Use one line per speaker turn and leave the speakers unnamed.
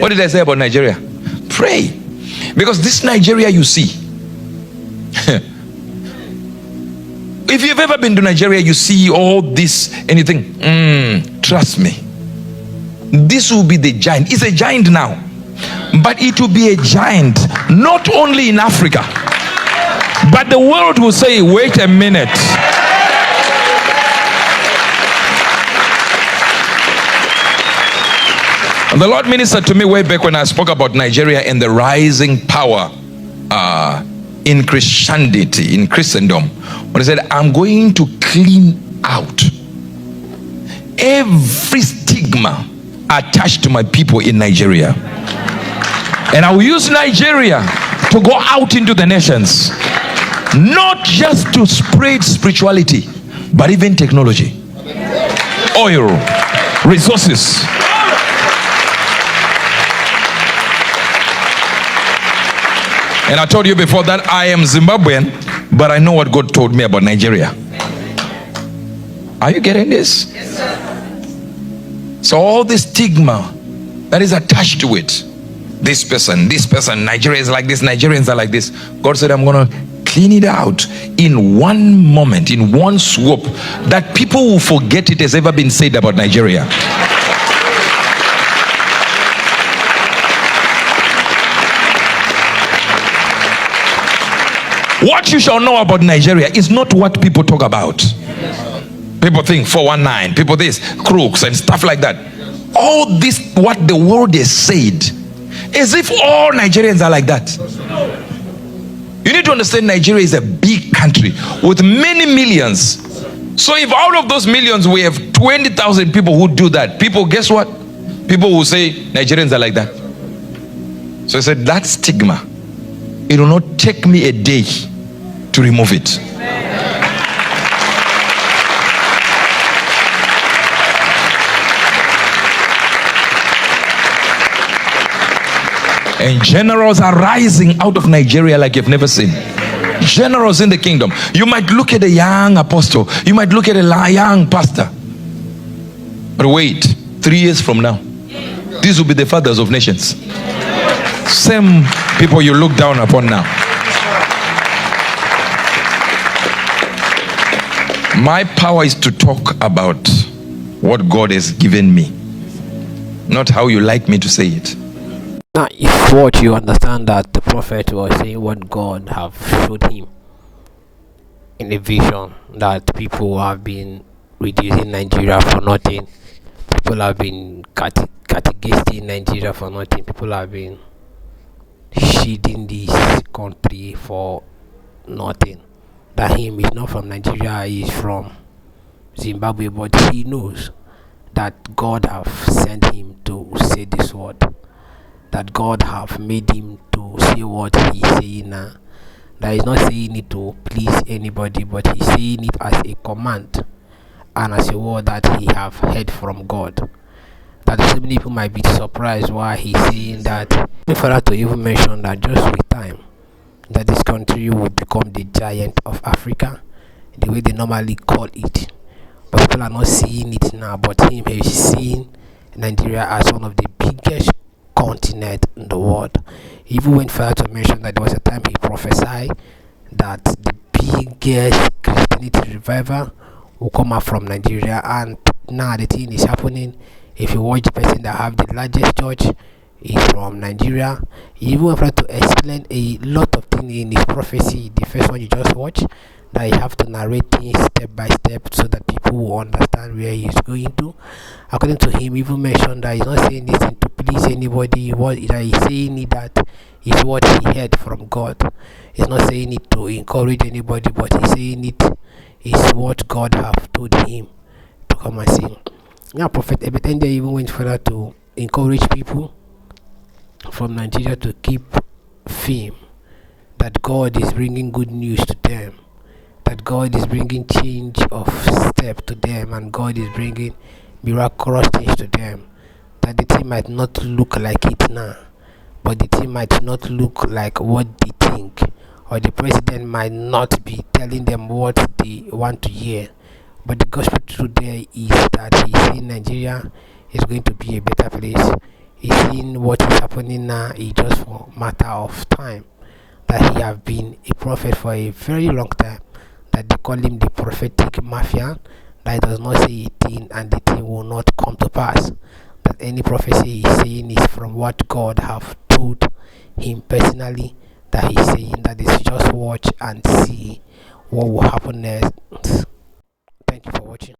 What did I say about Nigeria? Pray. Because this Nigeria you see, if you've ever been to Nigeria, you see all this and you think, trust me, this will be the giant. It's a giant now, but it will be a giant not only in Africa, but the world will say, wait a minute. And the Lord ministered to me way back when I spoke about Nigeria and the rising power in Christianity, in Christendom. When I said, I'm going to clean out every stigma attached to my people in Nigeria. And I will use Nigeria to go out into the nations. Not just to spread spirituality, but even technology, oil, resources. And I told you before that I am Zimbabwean, but I know what God told me about Nigeria. Are you getting this? Yes, sir. So all the stigma that is attached to it, this person, Nigeria is like this, Nigerians are like this. God said, I'm going to clean it out in one moment, in one swoop, that people will forget it has ever been said about Nigeria. What you shall know about Nigeria is not what people talk about. People think 419, people this, crooks and stuff like that. All this, what the world has said, as if all Nigerians are like that. You need to understand Nigeria is a big country with many millions. So if out of those millions we have 20,000 people who do that, people, guess what? People will say Nigerians are like that. So I said, that stigma, it will not take me a day to remove it. And generals are rising out of Nigeria like you've never seen. Generals in the kingdom. You might look at a young apostle, you might look at a young pastor, but wait, 3 years from now, these will be the fathers of nations. Same people you look down upon now. My power is to talk about what God has given me, not how you like me to say it.
Now, if what you understand that the prophet was saying what God have showed him in a vision, that people have been reducing Nigeria for nothing, people have been castigating Nigeria for nothing, people have been shielding this country for nothing, that him is not from Nigeria, he is from Zimbabwe, but he knows that God have sent him to say this word, that God have made him to say what he is saying now, that he's not saying it to please anybody, but he's saying it as a command and as a word that he have heard from God. That so many people might be surprised why he's saying that. For to even mention that just with time, that this country will become the giant of Africa, the way they normally call it. But people are not seeing it now, but him is seeing Nigeria as one of the biggest continent in the world. He even went further to mention that there was a time he prophesied that the biggest Christianity revival will come out from Nigeria, and now the thing is happening. If you watch the person that have the largest church is from Nigeria, he even went further to explain a lot of things in his prophecy. The first one you just watched, that you have to narrate things step by step so that people will understand where he's going to. According to him, he even mentioned that he's not saying this to please anybody. That he's saying it that is what he heard from God. He's not saying it to encourage anybody, but he's saying it is what God have told him to come and sing. Now, Prophet Uebert even went further to encourage people from Nigeria to keep firm, that God is bringing good news to them, that God is bringing change of step to them, and God is bringing miraculous things to them. That the thing might not look like it now, but the thing might not look like what they think, or the president might not be telling them what they want to hear. But the gospel truth there is that he sees Nigeria is going to be a better place, he's seeing what is happening now is just for matter of time. That he have been a prophet for a very long time. That they call him the prophetic mafia. That he does not say a thing and the thing will not come to pass. That any prophecy he's saying is from what God have told him personally. That he's saying that is just watch and see what will happen next. Thank you for watching.